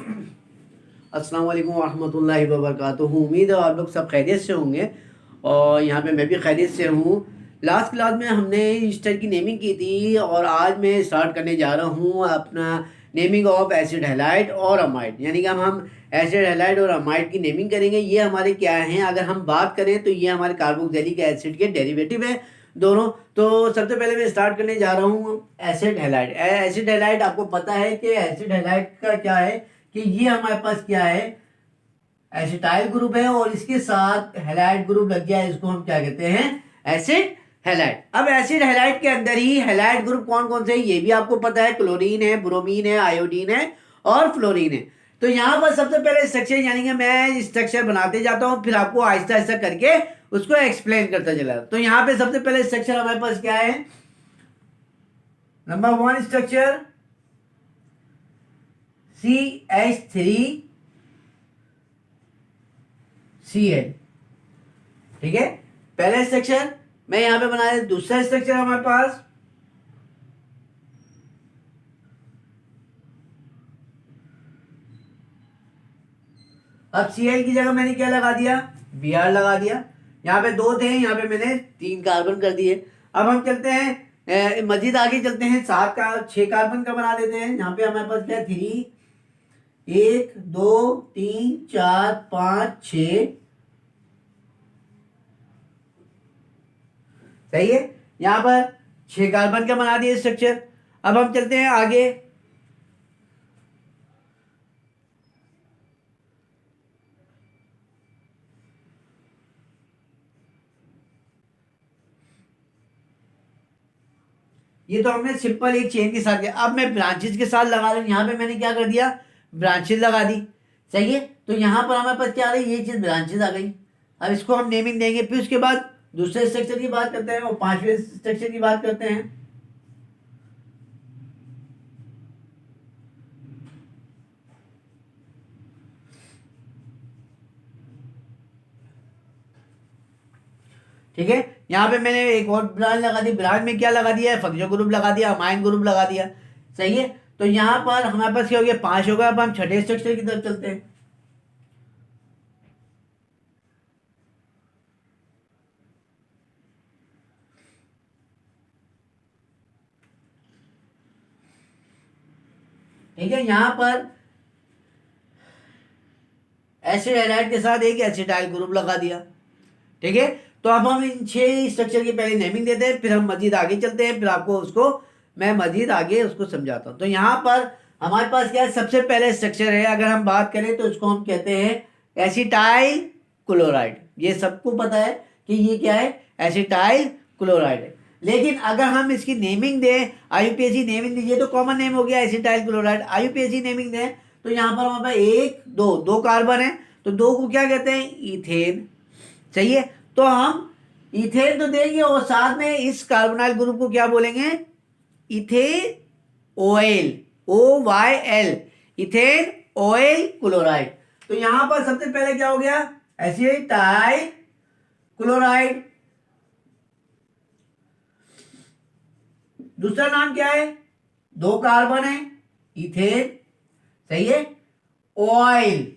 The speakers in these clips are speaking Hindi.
अस्सलाम वालेकुम रहमतुल्लाहि व बरकातुहू। उम्मीद है आप लोग सब खैरियत से होंगे और यहाँ पे मैं भी खैरियत से हूँ। लास्ट क्लास में हमने ईस्टर की नेमिंग की थी और आज मैं स्टार्ट करने जा रहा हूँ अपना नेमिंग ऑफ एसिड हैलाइड और अमाइड, यानी कि हम एसिड हैलाइड और अमाइड की नेमिंग करेंगे। ये हमारे क्या हैं, अगर हम बात करें तो ये हमारे कार्बोक्सिलिक एसिड के डेरिवेटिव है दोनों। तो सबसे पहले मैं स्टार्ट करने जा रहा हूँ एसिड हैलाइड। एसिड हैलाइड आपको पता है कि एसिड हैलाइड का क्या है कि ये हमारे पास क्या है, एसिटाइल ग्रुप है और इसके साथ हैलाइड ग्रुप लग गया, इसको हम क्या कहते हैं, एसिड हैलाइड। अब एसिड हैलाइड के अंदर ही हैलाइड ग्रुप कौन कौन से हैं ये भी आपको पता है, क्लोरीन है, ब्रोमीन है, आयोडीन है और फ्लोरीन है। तो यहाँ पर सबसे पहले स्ट्रक्चर, यानी कि मैं स्ट्रक्चर बनाते जाता हूँ फिर आपको आहिस्ता आहिस्ता करके उसको एक्सप्लेन करता चला। तो यहाँ पे सबसे पहले स्ट्रक्चर हमारे पास क्या है, नंबर 1 स्ट्रक्चर CH3Cl, ठीक है। पहला स्ट्रक्चर मैं यहां पे बना दूसरा स्ट्रक्चर हमारे पास अब Cl की जगह मैंने क्या लगा दिया, Br लगा दिया। यहाँ पे 2 थे, यहाँ पे मैंने 3 कार्बन कर दिए। अब हम चलते हैं मजीद आगे चलते हैं, 6 कार्बन का बना देते हैं। यहाँ पे हमारे पास क्या, 3 1 2 3 4 5 6, सही है। यहां पर 6 कार्बन का बना दिए स्ट्रक्चर। अब हम चलते हैं आगे, ये तो हमने सिंपल एक चेन के साथ किया। अब मैं ब्रांचेस के साथ लगा रहा हूं, यहां पे मैंने क्या कर दिया, ब्रांचेस लगा दी, सही है। तो यहां पर हमारे पास क्या आ रही, ये चीज ब्रांचेस आ गई। अब इसको हम नेमिंग देंगे, फिर उसके बाद दूसरे स्ट्रक्चर की बात करते हैं और 5वें स्ट्रक्चर की बात करते हैं। ठीक है, यहाँ पे मैंने एक और ब्रांच लगा दी। ब्रांच में क्या लगा दिया है, फंक्शनल ग्रुप लगा दिया, अमाइन ग्रुप लगा दिया, सही है। तो यहाँ पर हमारे पास क्या हो गया, 5 हो गया। अब हम छठे स्ट्रक्चर की तरफ चलते हैं। ठीक है, यहां पर एसिड हैलाइड के साथ एक एसिटाइल ग्रुप लगा दिया, ठीक है। तो अब हम इन 6 स्ट्रक्चर की पहले नेमिंग देते हैं, फिर हम मजीद आगे चलते हैं, फिर आपको उसको मैं मजीद आगे उसको समझाता हूं। तो यहाँ पर हमारे पास क्या है, सबसे पहले स्ट्रक्चर है, अगर हम बात करें तो इसको हम कहते हैं एसिटाइल क्लोराइड। ये सबको पता है कि ये क्या है, एसिटाइल क्लोराइड है। लेकिन अगर हम इसकी नेमिंग दें, आईयूपीएसी नेमिंग दें, ये तो कॉमन नेम हो गया एसिटाइल क्लोराइड। आईयूपीएसी नेमिंग दें तो यहाँ पर हमारे पास 1 2 2 कार्बन है, तो 2 को क्या कहते हैं, इथेन, सही है। तो हम इथेन तो देंगे और साथ में इस कार्बोनाइल ग्रुप को क्या बोलेंगे, ethane oil, OYL, ethane oil chloride. तो यहां पर सबसे पहले क्या हो गया, एसिटाइल क्लोराइड। दूसरा नाम क्या है, 2 कार्बन है, इथेन, सही है। ऑयल,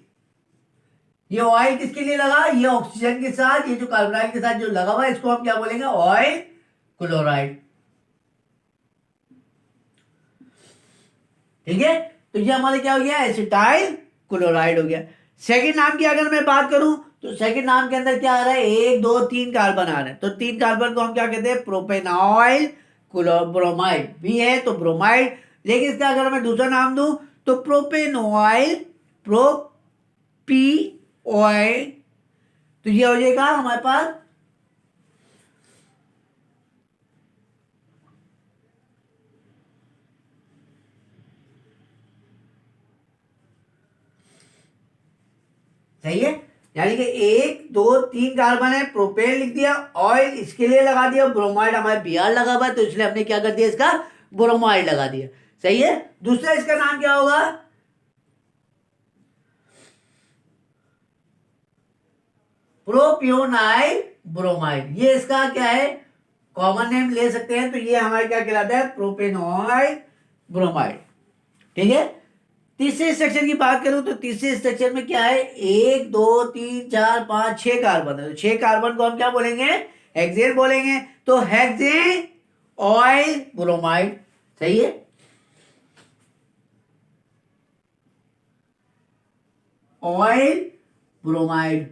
ये ऑयल किसके लिए लगा, ये ऑक्सीजन के साथ, ये जो कार्बोनाइल के साथ जो लगा हुआ है इसको हम क्या बोलेंगे, ऑयल क्लोराइड, ठीक है। तो ये हमारे क्या हो गया, एसिटाइल क्लोराइड हो गया। सेकंड नाम की अगर मैं बात करूं तो सेकंड नाम के अंदर क्या आ रहा है, 1 2 3 कार्बन आ रहे हैं। तो 3 कार्बन को हम क्या कहते हैं, प्रोपेनॉइल ब्रोमाइड भी है तो ब्रोमाइड। लेकिन इसका अगर मैं दूसरा नाम दूं तो प्रोपेनॉइल प्रोपी ऑयल, तो ये हो जाएगा हमारे पास सही है। यानी कि 1 2 3 कार्बन है, प्रोपेन लिख दिया, ऑयल इसके लिए लगा दिया, ब्रोमाइड हमारे Br लगा हुआ है तो इसलिए हमने क्या कर दिया, इसका ब्रोमाइड लगा दिया, सही है। दूसरा इसका नाम क्या होगा, प्रोपियोनाइल ब्रोमाइड। ये इसका क्या है, कॉमन नेम ले सकते हैं। तो ये हमारे क्या कहलाता है, प्रोपेनॉइल ब्रोमाइड, ठीक है। तीसरे स्ट्रक्चर की बात करूं तो तीसरे स्ट्रक्चर में क्या है, 1 2 3 4 5 6 कार्बन है। तो 6 कार्बन को हम क्या बोलेंगे, हेक्सेन बोलेंगे। तो हेक्सेन ऑयल ब्रोमाइड, सही है। Oil bromide.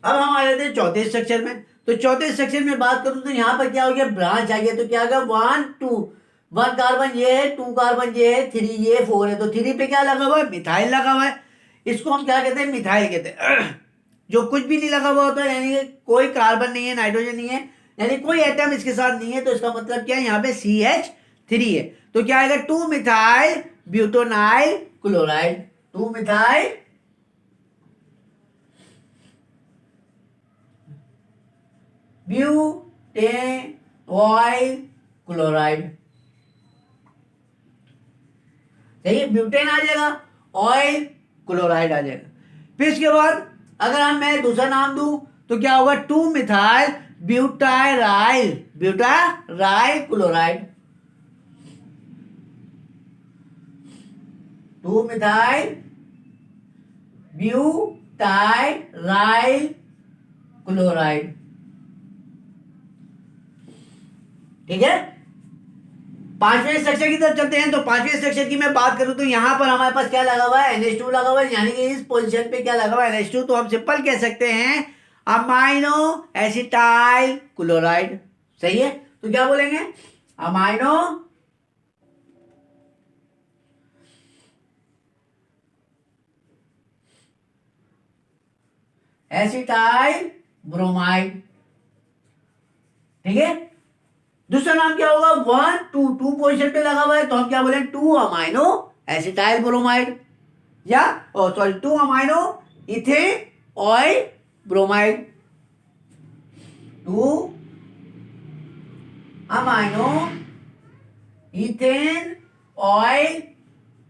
अब हम आ जाते हैं चौथे स्ट्रक्चर में। तो चौथे स्ट्रक्चर में बात करूं तो यहां पर क्या हो गया, ब्रांच आ गया। तो क्या होगा, 1 कार्बन ये है, 2 कार्बन ये है, 3 ये, 4 है। तो 3 पे क्या लगा हुआ है, मिथाइल लगा हुआ है। इसको हम क्या कहते हैं, मिथाइल कहते हैं। जो कुछ भी नहीं लगा हुआ होता है, यानी कि कोई कार्बन नहीं है, नाइट्रोजन नहीं है, यानी कोई एटम इसके साथ नहीं है, तो इसका मतलब क्या है, यहाँ पे CH3 है। तो क्या आएगा, 2 methyl butanoyl chloride. 2 methyl butanoyl chloride. सही है, ब्यूटेन आ जाएगा, ऑयल क्लोराइड आ जाएगा। फिर इसके बाद अगर मैं दूसरा नाम दूं तो क्या होगा, 2 methyl butyryl, butyryl chloride. 2 methyl butyryl chloride. ठीक है, पांचवें स्ट्रक्चर की तरफ चलते हैं। तो पांचवें स्ट्रक्चर की मैं बात करूं तो यहां पर हमारे पास क्या लगा हुआ है, NH2 लगा हुआ है, यानी कि इस पोजीशन पे क्या लगा हुआ है, NH2। तो हम सिंपल कह सकते हैं अमाइनो एसिटाइल क्लोराइड। सही है, तो क्या बोलेंगे, अमाइनो एसिटाइल ब्रोमाइड। ठीक है, दूसरा नाम क्या होगा, 1 2 पोजीशन पे लगा हुआ है, तो हम क्या बोलेंगे, 2 अमाइनो एसिटाइल ब्रोमाइड, या sorry 2 amino ethane oil bromide. 2 amino ethane oil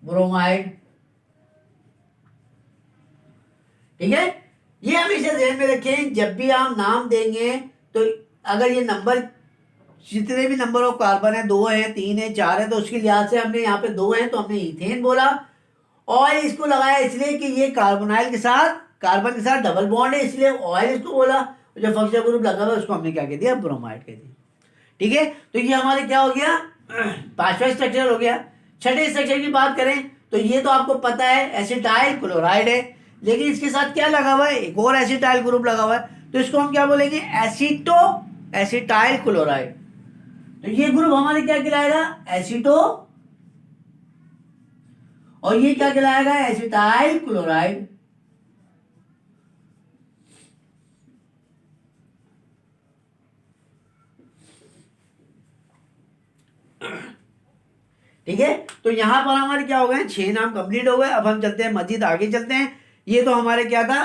bromide. ठीक है, ये हमेशा ध्यान में रखें, जब भी आप नाम देंगे तो अगर ये नंबर, जितने भी नंबर ऑफ कार्बन है, 2 है, 3 है, 4 है, तो उसके लिहाज से हमने यहाँ पे 2 है तो हमने इथेन बोला। ऑयल इसको लगाया इसलिए कि ये कार्बोनाइल के साथ, कार्बन के साथ डबल बॉन्ड है, इसलिए ऑयल इसको बोला। जो फंक्शनल ग्रुप लगा हुआ है उसको हमने क्या कह दिया, ब्रोमाइड कह दिया। ठीक है, तो ये हमारे क्या हो गया, पांचवा स्ट्रक्चर हो गया। छठे स्ट्रक्चर की बात करें तो ये तो आपको पता है, एसिटाइल क्लोराइड है, लेकिन इसके साथ क्या लगा हुआ है, एक और एसिटाइल ग्रुप लगा हुआ है, तो इसको हम क्या बोलेंगे, एसिटो एसिटाइल क्लोराइड। तो ये ग्रुप हमारे क्या कहलाएगा, एसिटो, और ये क्या कहलाएगा, एसिटाइल क्लोराइड। ठीक है, तो यहां पर हमारे क्या हो गए, 6 नाम कंप्लीट हो गए। अब हम चलते हैं, मजीद आगे चलते हैं। ये तो हमारे क्या था,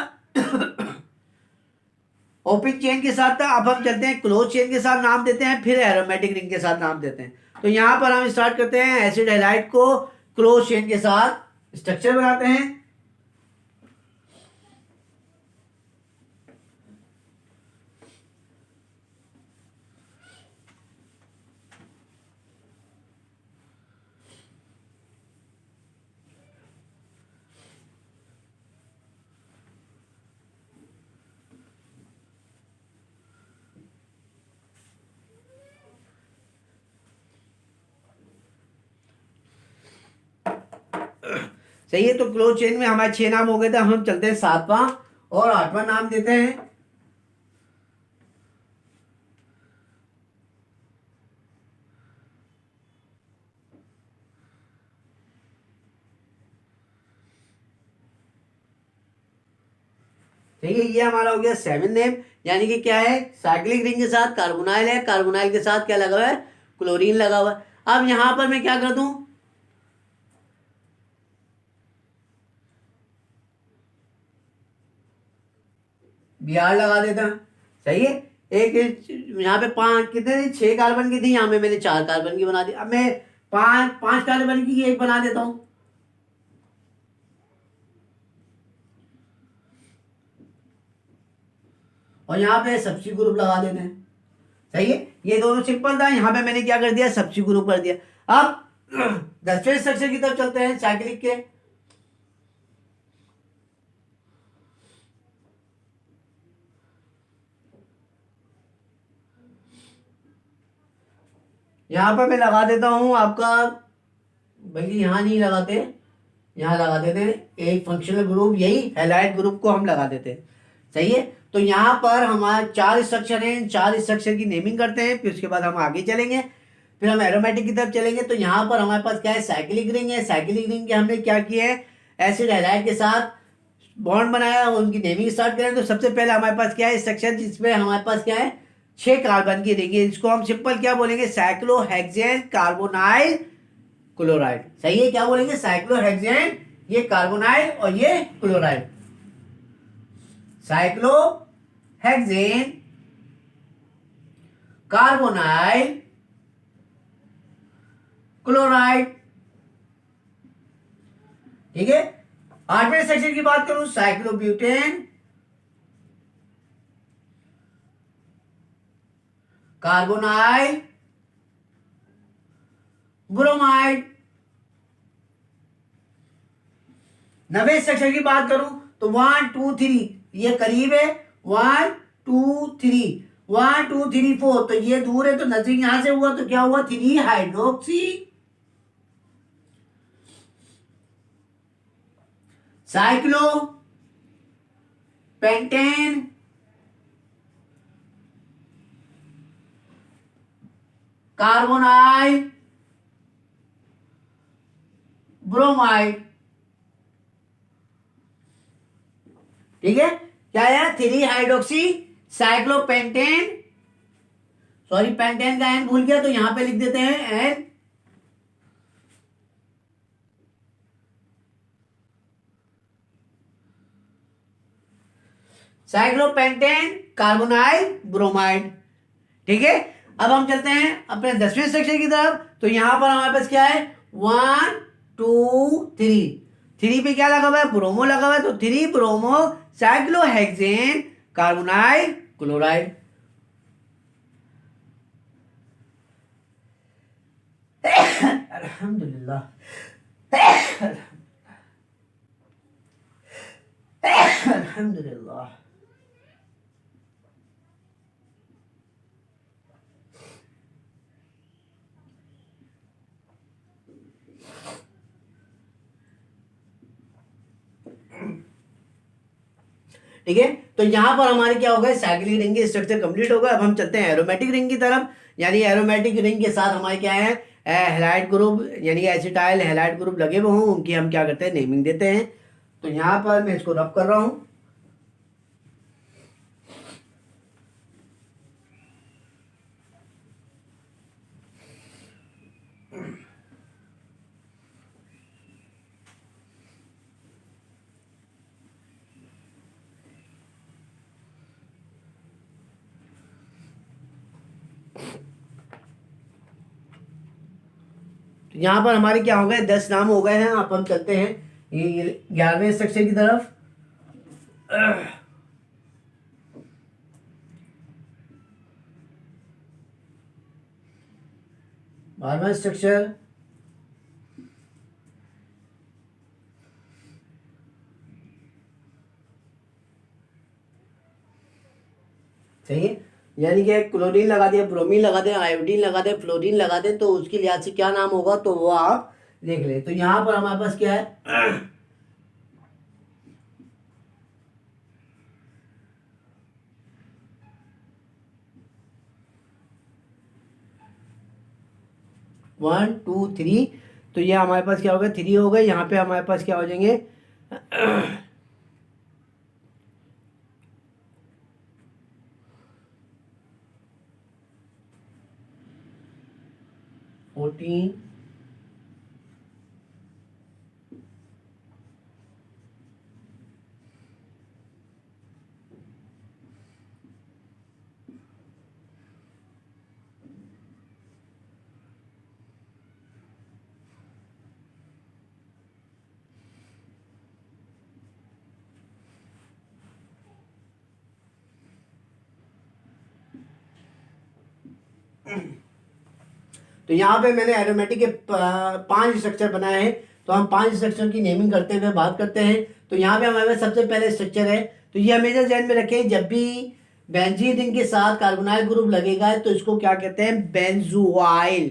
ओपन चेन के साथ था। अब हम चलते हैं क्लोज चेन के साथ नाम देते हैं, फिर एरोमेटिक रिंग के साथ नाम देते हैं। तो यहां पर हम स्टार्ट करते हैं, एसिड हैलाइड को क्लोज चेन के साथ स्ट्रक्चर बनाते हैं। सही है, तो क्लोज चेन में हमारे 6 नाम हो गए थे। हम चलते हैं 7वां और 8वां नाम देते हैं। ठीक है, ये हमारा हो गया 7 नेम, यानी कि क्या है, साइक्लिक रिंग के साथ कार्बोनाइल है, कार्बोनाइल के साथ क्या लगा हुआ है, क्लोरीन लगा हुआ है। अब यहां पर मैं क्या कर दूं, Br लगा देता। सही है, एक यहाँ पे 5 कितने थी, 6 कार्बन की थी, यहाँ पे मैंने 4 कार्बन की बना दी। अब मैं 5 कार्बन की एक बना देता हूं। और यहाँ पे सब्स्टिट्यूट ग्रुप लगा देते हैं। सही है, ये दोनों सिंपल था। यहाँ पे मैंने क्या कर दिया, सब्स्टिट्यूट ग्रुप कर दिया। अब 10वें स्ट्रक्चर की तरफ चलते हैं साइक्लिक के। यहाँ पर मैं लगा देता हूं आपका, बल्कि यहाँ नहीं लगाते, यहाँ लगा देते हैं एक फंक्शनल ग्रुप, यही हैलाइड ग्रुप को हम लगा देते हैं। सही है, तो यहाँ पर हमारे 4 स्ट्रक्चर हैं, 4 स्ट्रक्चर की नेमिंग करते हैं, फिर उसके बाद हम आगे चलेंगे, फिर हम एरोमेटिक की तरफ चलेंगे। तो यहाँ पर हमारे पास क्या है, साइक्लिक रिंग है। साइक्लिक रिंग के हमने क्या किया है, एसिड हैलाइड के साथ बॉन्ड बनाया और उनकी नेमिंग स्टार्ट करें। तो सबसे पहले हमारे पास क्या है स्ट्रक्चर, जिसमें हमारे पास क्या है 6 कार्बन की रिंग है। इसको हम सिंपल क्या बोलेंगे, साइक्लोहेक्सेन कार्बोनाइल क्लोराइड। सही है, क्या बोलेंगे, साइक्लोहेक्सेन, ये कार्बोनाइल और ये क्लोराइड। Cyclohexane carbonyl chloride. ठीक है, 8वें सेक्शन की बात करूं, साइक्लोब्यूटेन कार्बोनाइल ब्रोमाइड। 9वें सेक्शन की बात करूं तो 1 2 3, ये करीब है, 1 2 3, 1 2 3 4, तो ये दूर है, तो नजदीक यहां से हुआ तो क्या हुआ, 3 hydroxy cyclo pentane carbonyl bromide. ठीक है, क्या है, 3 हाइड्रोक्सी साइक्लोपेंटेन, सॉरी पेंटेन का एन भूल गया तो यहां पे लिख देते हैं एन, साइक्लोपेंटेन कार्बोनाइल ब्रोमाइड। ठीक है, अब हम चलते हैं अपने 10वें सेक्शन की तरफ। तो यहां पर हमारे पास क्या है, 1 2 3, 3 पे क्या लगा हुआ है, ब्रोमो लगा हुआ है, तो 3 ब्रोमो साइक्लोहेक्सेन कार्बोनाइल क्लोराइड। अल्हम्दुलिल्लाह, अल्हम्दुलिल्लाह। ठीक है, तो यहां पर हमारे क्या होगा, साइक्लिक रिंग की स्ट्रक्चर कंप्लीट होगा। अब हम चलते हैं एरोमेटिक रिंग की तरफ। यानी एरोमेटिक रिंग के साथ हमारे क्या है, हैलाइड ग्रुप यानी एसिटाइल हैलाइड ग्रुप लगे हुए हों, उनकी हम क्या करते हैं, नेमिंग देते हैं। तो यहां पर मैं इसको रब कर रहा हूं। तो यहाँ पर हमारे क्या हो गए, 10 नाम हो गए हैं। अब हम चलते हैं ये 11वें स्ट्रक्चर की तरफ। 12वां स्ट्रक्चर सही है, यानी कि क्लोरीन लगा दिया, ब्रोमीन लगा दे, आयोडीन लगा दे, फ्लोरीन लगा दे, तो उसके लिहाज से क्या नाम होगा, तो वो आप देख ले। तो यहां पर हमारे पास क्या है, 1 2 3, तो ये हमारे पास क्या हो गया, 3 हो गए। यहाँ पे हमारे पास क्या हो जाएंगे, 14 तो यहाँ पे मैंने एरोमेटिक के 5 स्ट्रक्चर बनाए हैं, तो हम 5 स्ट्रक्चर की नेमिंग करते हुए बात करते हैं। तो यहाँ पे हमारे पास सबसे पहले स्ट्रक्चर है, तो ये हमेशा ध्यान में रखें, जब भी बेंजीन रिंग के साथ कार्बोनाइल ग्रुप लगेगा तो इसको क्या कहते हैं, बेंजोआइल।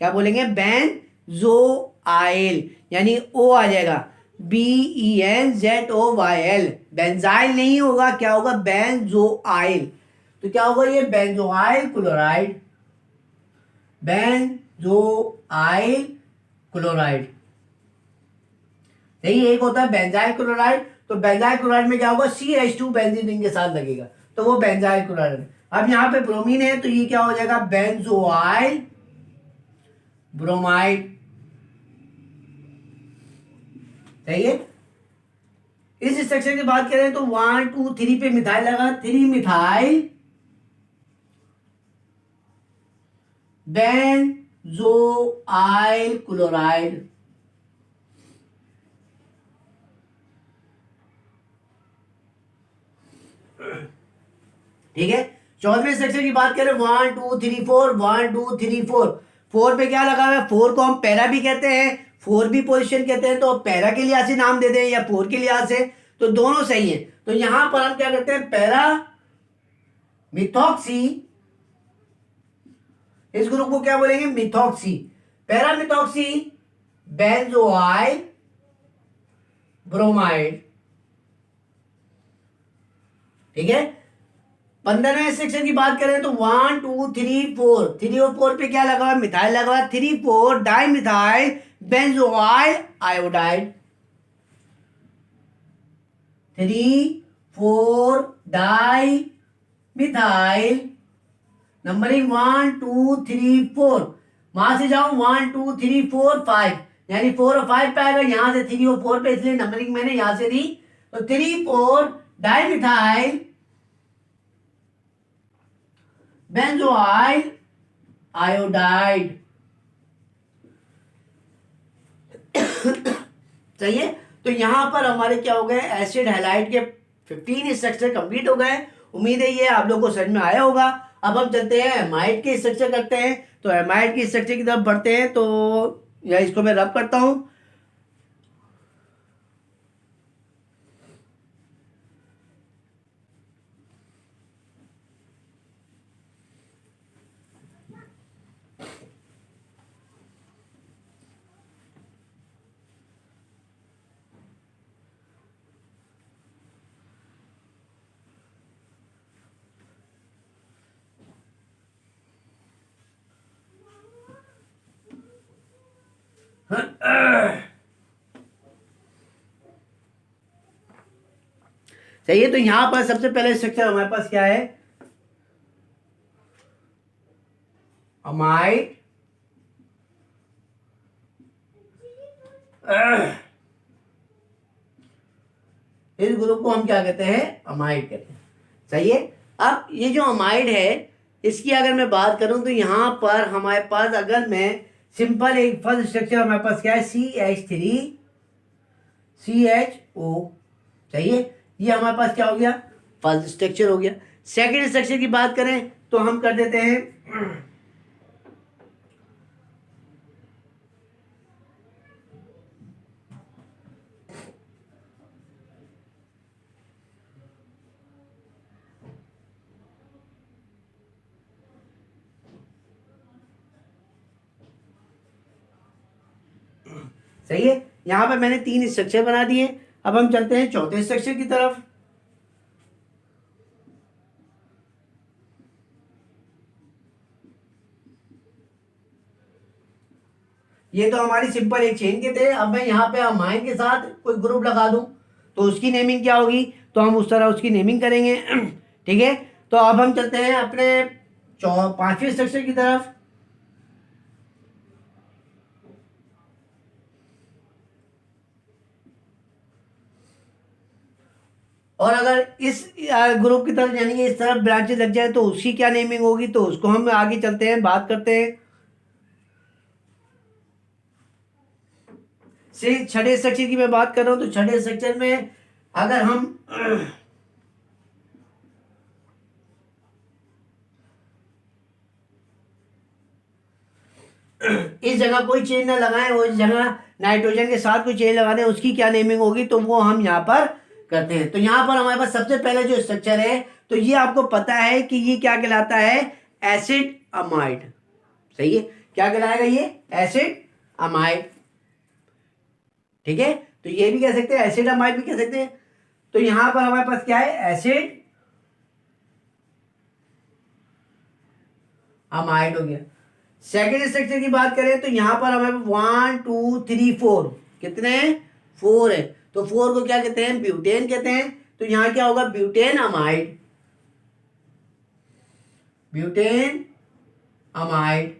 क्या बोलेंगे, बेंजोआइल, यानी ओ आ जाएगा, BENZOYL, बेंजाइल नहीं होगा, क्या होगा, बेंजोआइल। तो क्या होगा, ये बेंजोआइल क्लोराइड, बेंजोआइल क्लोराइड। यही एक होता है बेंजाइल क्लोराइड। तो बेंजाइल क्लोराइड में क्या होगा, CH2 बेंजीन रिंग के साथ लगेगा, तो वो बेंजाइल क्लोराइड है। अब यहाँ पे ब्रोमीन है, तो ये क्या हो जाएगा, बेंजोआइल ब्रोमाइड। सही है। इस स्ट्रक्चर की बात करें तो 1 2 3 पे मिथाइल लगा, 3 मिथाइल बेंजोआइल क्लोराइड। ठीक है। 14वें स्ट्रक्चर की बात करें, 1 2 3 4, 1 2 3 4। 4 पे क्या लगा हुआ है, 4 को हम पैरा भी कहते हैं, 4 भी पोजीशन कहते हैं, तो पैरा के लिहाज से नाम दे दें या 4 के लिहाज से, तो दोनों सही है। तो यहां पर हम क्या करते हैं, पैरा मिथॉक्सी, इस ग्रुप को क्या बोलेंगे, मिथॉक्सी, पैरा मिथॉक्सी बेंजोआइल ब्रोमाइड। ठीक है। 15वें सेक्शन की बात करें तो 1 2 3 4, 3 और 4 पे क्या लगा हुआ है, मिथाइल लगा हुआ है, 3 4 di methyl benzoyl iodide. 3 4 di methyl, numbering 1 2 3 4, वहां से जाऊं 1 2 3 4 5, यानी 4 और 5 पे आएगा, यहां से 3 और 4 पे, इसलिए नंबरिंग मैंने यहां से दी। तो 3 4 डाई मिथाइल बेंजोआइल आयोडाइड। सही है। तो यहां पर हमारे क्या हो गए, एसिड हैलाइड के 15 स्ट्रक्चर कंप्लीट हो गए। उम्मीद है ये आप लोगों को समझ में आया होगा। अब हम चलते हैं एमाइड के स्ट्रक्चर करते हैं। तो एमाइड के स्ट्रक्चर की तरफ बढ़ते हैं, तो या इसको मैं रब करता हूं। सही है। तो यहां पर सबसे पहले स्ट्रक्चर हमारे पास क्या है, अमाइड इस ग्रुप को हम क्या कहते हैं, अमाइड कहते हैं। सही है। अब ये जो अमाइड है, इसकी अगर मैं बात करूं तो यहां पर हमारे पास, अगर मैं सिंपल एक फर्स्ट स्ट्रक्चर हमारे पास क्या है, CH3CHO। सही है। ये हमारे पास क्या हो गया, फर्स्ट स्ट्रक्चर हो गया। सेकंड स्ट्रक्चर की बात करें तो हम कर देते हैं, सही है। यहां पर मैंने 3 स्ट्रक्चर बना दिए। अब हम चलते हैं चौथे स्ट्रक्चर की तरफ। ये तो हमारी सिंपल एक चेन के थे। अब मैं यहाँ पे अमाइन के साथ कोई ग्रुप लगा दूं तो उसकी नेमिंग क्या होगी, तो हम उस तरह उसकी नेमिंग करेंगे। ठीक है। तो अब हम चलते हैं अपने 5वें स्ट्रक्चर की तरफ। और अगर इस ग्रुप की तरफ यानी कि इस तरफ ब्रांचेस लग जाए तो उसकी क्या नेमिंग होगी, तो उसको हम आगे चलते हैं, बात करते हैं। से छठे स्ट्रक्चर की मैं बात कर रहा हूं, तो छठे स्ट्रक्चर में अगर हम इस जगह कोई चेन ना लगाएं और इस जगह नाइट्रोजन के साथ कोई चेन लगा दें, उसकी क्या नेमिंग होगी तो वो हम यहाँ पर करते हैं। तो यहाँ पर हमारे पास सबसे पहले जो स्ट्रक्चर है, तो ये आपको पता है कि ये क्या कहलाता है, एसिड अमाइड। सही है, क्या कहलाएगा ये, एसिड अमाइड। ठीक है, तो ये भी कह सकते हैं, एसिड अमाइड भी कह सकते हैं। तो यहां पर हमारे पास क्या है, एसिड अमाइड हो गया। सेकेंड स्ट्रक्चर की बात करें तो यहां पर हमारे 1 2 3 4 कितने, 4 है। तो 4 को क्या कहते हैं, ब्यूटेन कहते हैं। तो यहां क्या होगा, ब्यूटेन अमाइड, ब्यूटेन अमाइड।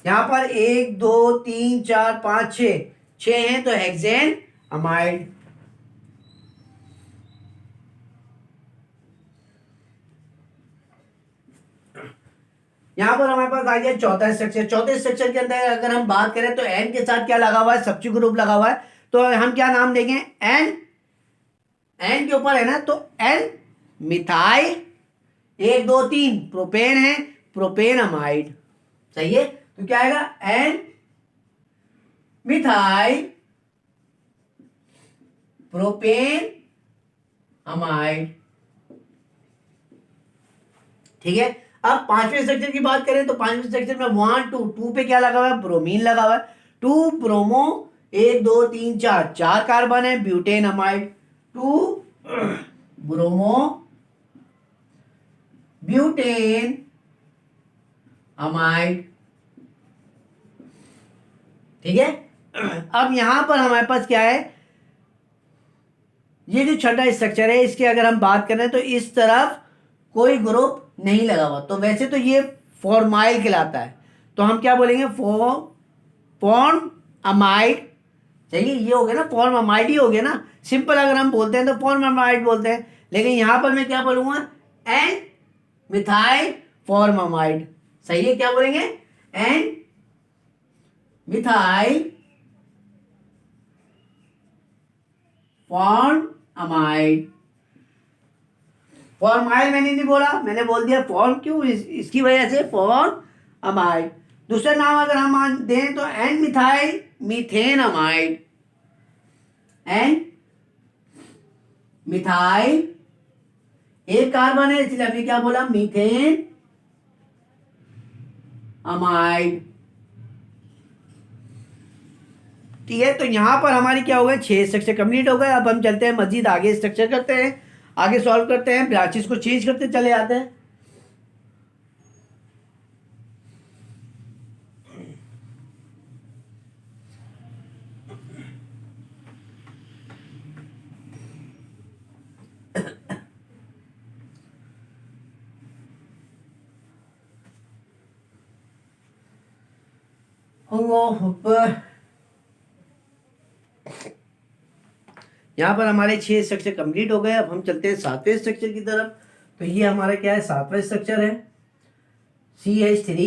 यहां पर 1 2 3 4 5 6, 6 हैं तो हेक्सेन अमाइड। यहां पर हमारे पास आ गया चौथा स्ट्रक्चर। चौथे स्ट्रक्चर के अंदर अगर हम बात करें तो एन के साथ क्या लगा हुआ है, सब्स्टिट्यूट ग्रुप लगा हुआ है। तो हम क्या नाम देंगे, एन, एन के ऊपर है ना, तो एन मिथाइल 1 2 3 प्रोपेन है, प्रोपेन अमाइड। सही है, तो क्या आएगा, एन मिथाइल प्रोपेन अमाइड। ठीक है, अब पांचवें स्ट्रक्चर की बात करें तो पांचवें स्ट्रक्चर में 1 2 2 पे क्या लगा हुआ है, ब्रोमीन लगा हुआ है। 2 ब्रोमो, 1 2 3 4, 4 कार्बन है, butane amide. 2 bromo butane amide. ठीक है, अब यहां पर हमारे पास क्या है, ये जो छठा स्ट्रक्चर है इसकी अगर हम बात करें तो इस तरफ कोई ग्रुप नहीं लगा हुआ, तो वैसे तो ये फॉर्माइल कहलाता है। तो हम क्या बोलेंगे, फॉर्म अमाइड। चाहिए, ये हो गया ना, फॉर्म अमाइड ही हो गया ना। सिंपल अगर हम बोलते हैं तो फॉर्म अमाइड बोलते हैं, लेकिन यहां पर मैं क्या बोलूंगा, एन मिथाइल फॉर्म अमाइड। सही है, क्या बोलेंगे, N methyl formamide. Formyl मैंने नहीं बोला, मैंने बोल दिया फॉर्म, क्यों, इसकी वजह से फॉर्म अमाइड। दूसरा नाम अगर हम मान दें तो N methyl methane amide, N methyl, एक कार्बन है इसलिए हमने क्या बोला, मीथेन अमाइड। ठीक है, तो यहां पर हमारी क्या हो गए, 6 स्ट्रक्चर कंप्लीट हो गए। अब हम चलते हैं मजीद आगे स्ट्रक्चर करते हैं, आगे सॉल्व करते हैं, ब्रांचेस को चेंज करते चले जाते हैं। अल्लाह अकबर। यहाँ पर हमारे 6 स्ट्रक्चर कंप्लीट हो गए। अब हम चलते हैं 7वें स्ट्रक्चर की तरफ। तो ये हमारा क्या है, 7वां स्ट्रक्चर है, CH3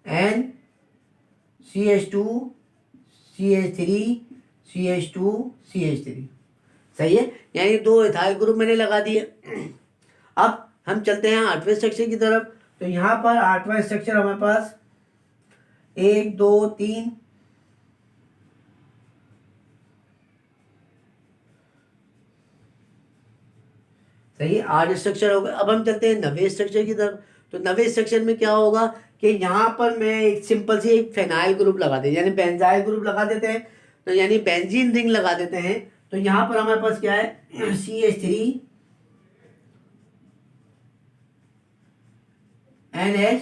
N CH2 CH3 CH2 CH3। सही है, यानी 2 इथाइल ग्रुप मैंने लगा दिए। अब हम चलते हैं 8वें स्ट्रक्चर की तरफ। तो यहाँ पर 8वां स्ट्रक्चर हमारे पास 1 2 3, सही है, 8 स्ट्रक्चर हो गए। अब हम चलते हैं 9वें स्ट्रक्चर की तरफ। तो 9वें स्ट्रक्चर में क्या होगा कि यहाँ पर मैं एक सिंपल सी एक फेनाइल ग्रुप लगा देते, यानी बेंजाइल ग्रुप लगा देते हैं, तो यानी बेंजीन रिंग लगा देते हैं। तो यहाँ पर हमारे पास क्या है, CH3 NH।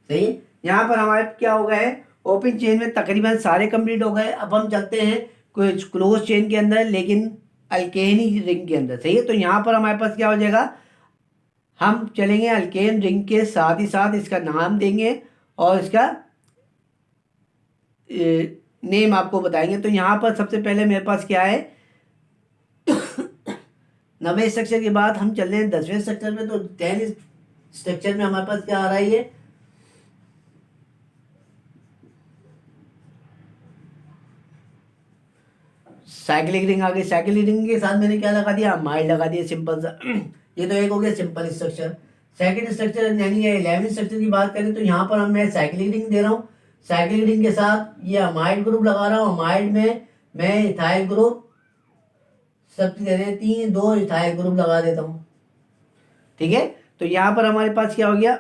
सही है, यहाँ पर हमारे क्या हो गए, ओपन चेन में तकरीबन सारे कंप्लीट हो गए। अब हम चलते हैं कुछ क्लोज चेन के अंदर, लेकिन अल्केनी रिंग के अंदर। सही है, तो यहाँ पर हमारे पास क्या हो जाएगा, हम चलेंगे अल्केन रिंग के साथ ही साथ इसका नाम देंगे और इसका नेम आपको बताएंगे। तो यहाँ पर सबसे पहले मेरे पास क्या है, 9वें स्ट्रक्चर के बाद हम चल रहे हैं 10वें स्ट्रक्चर में। तो 10 स्ट्रक्चर में हमारे पास क्या आ रहा है, ये साइक्लिक रिंग आ गई। साइक्लिक रिंग के साथ मैंने क्या लगा दिया, अमाइड लगा दिया, सिंपल सा। ये तो एक हो गया सिंपल स्ट्रक्चर। सेकंड स्ट्रक्चर यानी ये 11 स्ट्रक्चर की बात करें तो यहाँ पर मैं साइक्लिक रिंग दे रहा हूँ। साइक्लिक रिंग के साथ ये अमाइड ग्रुप लगा रहा हूँ। अमाइड में मैं इथाइल ग्रुप सब दे रहे हैं, 2 इथाइल ग्रुप लगा देता हूँ। ठीक है, तो यहाँ पर हमारे पास क्या हो गया।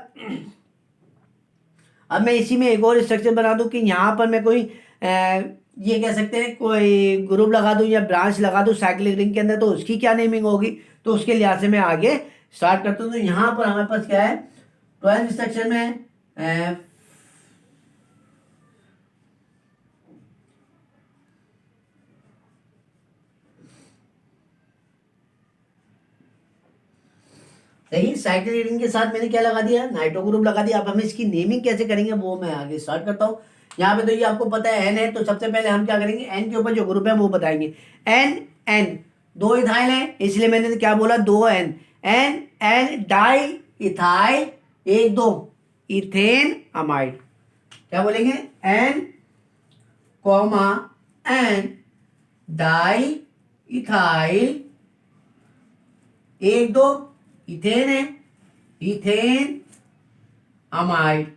अब मैं इसी में एक और स्ट्रक्चर बना दूं कि यहाँ पर मैं कोई ये कह सकते हैं कोई ग्रुप लगा दूं या ब्रांच लगा दूं साइक्लिक रिंग के अंदर, तो उसकी क्या नेमिंग होगी, तो उसके लिहाज से मैं आगे स्टार्ट करता हूँ। तो यहाँ पर हमारे पास क्या है, 12 स्ट्रक्चर में सही साइक्लिक रिंग के साथ मैंने क्या लगा दिया, नाइट्रो ग्रुप लगा दिया। अब हम इसकी नेमिंग कैसे करेंगे वो मैं आगे स्टार्ट करता हूँ। यहाँ पे तो ये आपको पता है एन है, तो सबसे पहले हम क्या करेंगे, एन के ऊपर जो ग्रुप है वो बताएंगे। एन एन 2 इथाइल है, इसलिए मैंने क्या बोला, 2 N. N N di ethyl 1 2 ethane amide. क्या बोलेंगे, N comma N di ethyl 1 2 ethane है, इथेन अमाइड।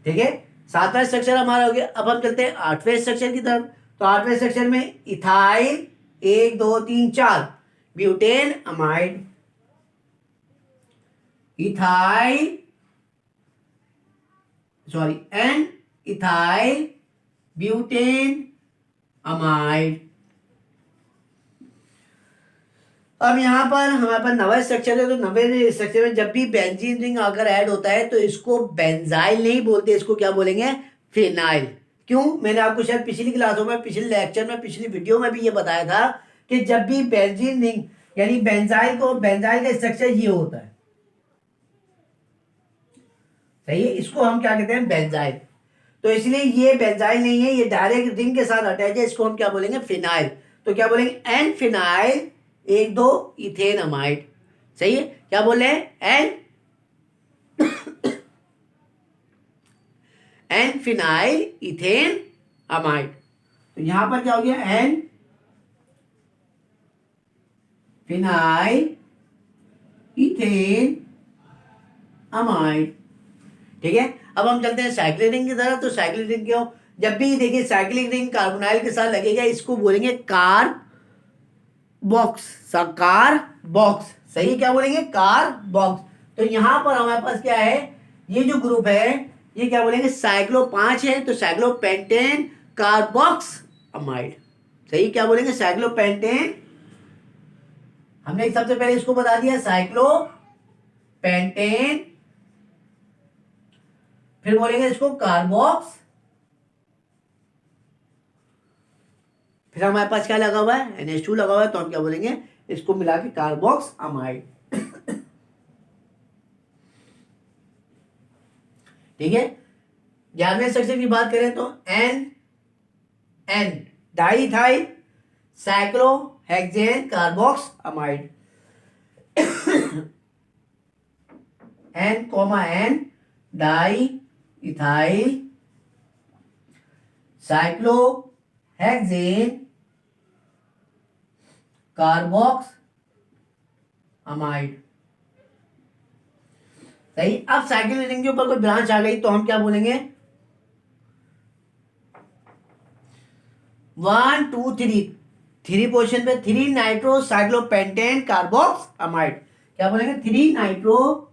ठीक है, 7वां स्ट्रक्चर हमारा हो गया। अब हम चलते हैं 8वें स्ट्रक्चर की तरफ। तो 8वें स्ट्रक्चर में ethyl 1 2 3 4 butane amide. Ethyl sorry N ethyl butane amide. अब यहाँ पर हमारे पास 9वां स्ट्रक्चर है। तो 9वें स्ट्रक्चर में जब भी बेंजीन रिंग अगर ऐड होता है तो इसको बेंजाइल नहीं बोलते, इसको क्या बोलेंगे, फिनाइल। क्यों, मैंने आपको शायद पिछली क्लासों में, पिछले लेक्चर में, पिछली वीडियो में भी ये बताया था कि जब भी बेंजीन रिंग यानी बेंजाइल का स्ट्रक्चर ये होता है। सही है, इसको हम क्या कहते हैं, बेंजाइल। तो इसलिए ये बेंजाइल नहीं है, ये डायरेक्ट रिंग के साथ अटैच है, इसको हम क्या बोलेंगे, फिनाइल। तो क्या बोलेंगे, एन फिनाइल 1 2 इथेन अमाइड। सही है, क्या बोल रहे हैं, एन फिनाइल इथेन अमाइड। तो यहां पर क्या हो गया, एन फिनाइल इथेन अमाइड। ठीक है, अब हम चलते हैं साइक्लिक रिंग की तरफ। तो साइक्लिक रिंग क्यों, जब भी देखिए साइक्लिक रिंग कार्बोनाइल के साथ लगेगा, इसको बोलेंगे कार बॉक्स। कार बॉक्स, सही है, क्या बोलेंगे, कार बॉक्स। तो यहां पर हमारे पास क्या है, ये जो ग्रुप है ये क्या बोलेंगे, साइक्लो 5 है, तो साइक्लो पेंटेन कार्बॉक्स अमाइड। सही, क्या बोलेंगे, साइक्लो पेंटेन। हमने सबसे पहले इसको बता दिया, साइक्लो पेंटेन, फिर बोलेंगे इसको कार्बॉक्स, फिर हमारे पास क्या लगा हुआ है, NH2 लगा हुआ है, तो हम क्या बोलेंगे, इसको मिला के कार्बॉक्स अमाइड। ठीक है, 11वें स्ट्रक्चर की बात करें तो N N diethyl cyclohexane carbox amide. N comma N die ethyl cyclohexane carbox amide. सही, अब साइक्लिक रिंग के ऊपर कोई ब्रांच आ गई तो हम क्या बोलेंगे, 1 2 3 पोजीशन पे 3 नाइट्रो साइक्लोपेंटेन कार्बॉक्स अमाइड। क्या बोलेंगे, 3 नाइट्रो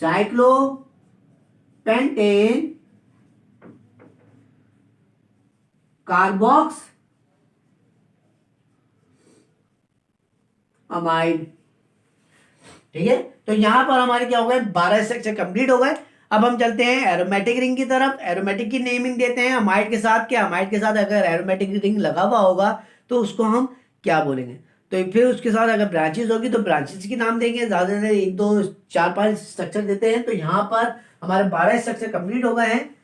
साइक्लोपेंटेन कार्बॉक्स अमाइड। ठीक है, तो यहां पर हमारे क्या हो गए, 12 स्ट्रक्चर कंप्लीट हो गए। अब हम चलते हैं एरोमेटिक रिंग की तरफ। एरोमेटिक की नेमिंग देते हैं अमाइड के साथ। क्या अमाइड के साथ अगर एरोमेटिक रिंग लगा हुआ होगा तो उसको हम क्या बोलेंगे, तो फिर उसके साथ अगर ब्रांचेस होगी तो ब्रांचेस की नाम देंगे, ज्यादा से 1 2 4 5 स्ट्रक्चर देते हैं। तो यहाँ पर हमारे 12 स्ट्रक्चर कंप्लीट हो गए हैं।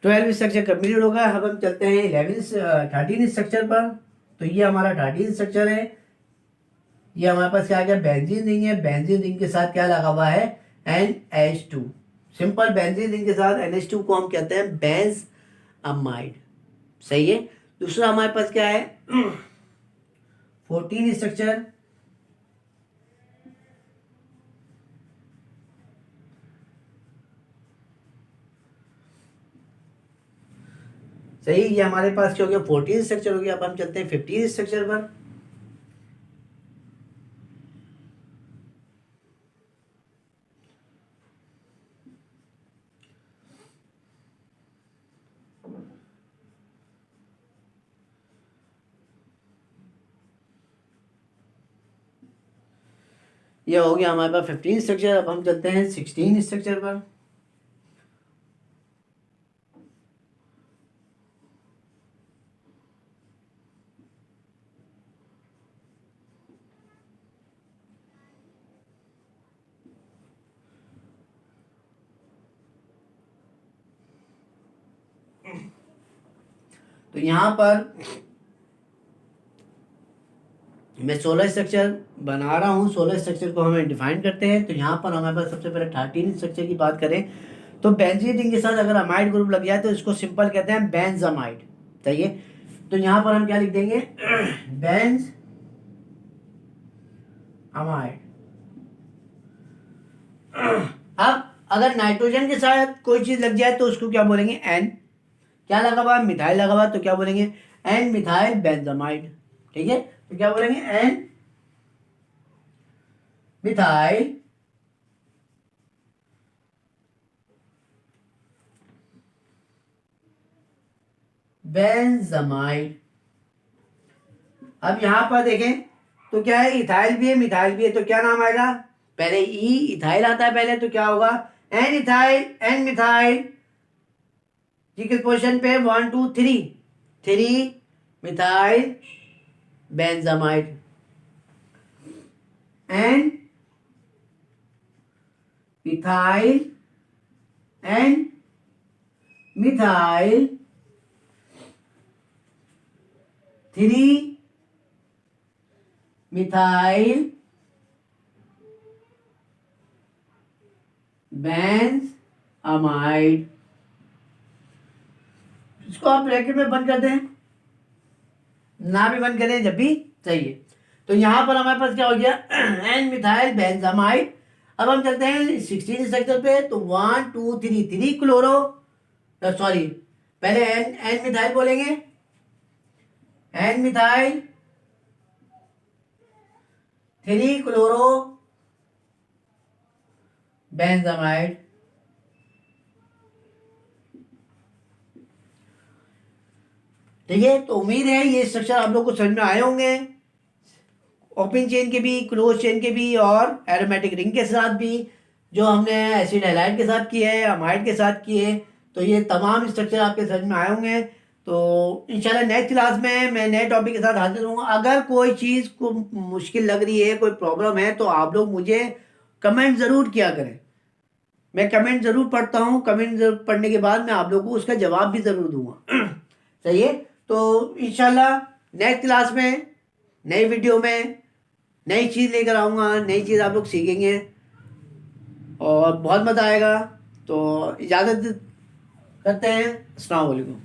12 स्ट्रक्चर कंप्लीट होगा। अब हम चलते हैं 13 स्ट्रक्चर पर। तो ये हमारा 13 स्ट्रक्चर है। ये हमारे पास क्या आ गया, बेंजीन रिंग है। बेंजीन रिंग के साथ क्या लगा हुआ है, NH2। सिंपल बेंजीन रिंग के साथ NH2 को हम कहते हैं बेंज अमाइड। सही है। दूसरा हमारे पास क्या है 14 स्ट्रक्चर। सही, ये हमारे पास क्या हो गया 14 स्ट्रक्चर हो गया। अब हम चलते हैं 15 स्ट्रक्चर पर। ये हो गया हमारे पास 15 स्ट्रक्चर। अब हम चलते हैं 16 स्ट्रक्चर पर। तो यहाँ पर मैं 16 स्ट्रक्चर बना रहा हूँ। 16 स्ट्रक्चर को हमें डिफाइन करते हैं। तो यहाँ पर हमारे पास सबसे पहले 13 स्ट्रक्चर की बात करें तो बेंजीन रिंग के साथ अगर अमाइड ग्रुप लग जाए तो इसको सिंपल कहते हैं बेंजामाइड। सही है। तो यहाँ पर हम क्या लिख देंगे बेंज अमाइड। अब अगर नाइट्रोजन के साथ कोई चीज लग जाए तो उसको क्या बोलेंगे एन। क्या लगा हुआ, मिथाइल लगा हुआ, तो क्या बोलेंगे एन मिथाइल बेंजामाइड। ठीक है। तो क्या बोलेंगे एन मिथाइल बेंजामाइड। अब यहां पर देखें तो क्या है, इथाइल भी है मिथाइल भी है। तो क्या नाम आएगा, पहले ई इथाइल आता है पहले, तो क्या होगा एन इथाइल एन मिथाइल। किस पोजीशन पे 1 2 3 3 methyl benzamide N ethyl N methyl 3 methyl benzamide. इसको आप ब्रैकेट में बंद कर दें, ना भी बंद करें जब भी चाहिए। तो यहां पर हमारे पास क्या हो गया एन मिथाइल बेंजामाइड। अब हम चलते हैं 16 स्ट्रक्चर पे। तो 1 2 3 3 क्लोरो, सॉरी पहले एन एन मिथाइल बोलेंगे, एन मिथाइल 3 क्लोरो बेंजामाइड। ठीक है। तो उम्मीद है ये स्ट्रक्चर आप लोग को समझ में आए होंगे, ओपन चेन के भी, क्लोज चेन के भी, और एरोमेटिक रिंग के साथ भी, जो हमने एसिड हैलाइड के साथ किए है, अमाइड के साथ किए। तो ये तमाम स्ट्रक्चर आपके समझ में आए होंगे। तो इंशाल्लाह नेक्स्ट क्लास में मैं नए टॉपिक के साथ हाजिर हूँ। अगर कोई चीज़ को मुश्किल लग रही है, कोई प्रॉब्लम है, तो आप लोग मुझे कमेंट ज़रूर किया करें। मैं कमेंट ज़रूर पढ़ता हूँ। कमेंट पढ़ने के बाद मैं आप लोगों को उसका जवाब भी ज़रूर दूंगा। सही है। तो इंशाल्लाह नेक्स्ट क्लास में नई वीडियो में नई चीज़ लेकर आऊँगा, नई चीज़ आप लोग सीखेंगे और बहुत मज़ा आएगा। तो इजाज़त करते हैं। अस्सलाम वालेकुम।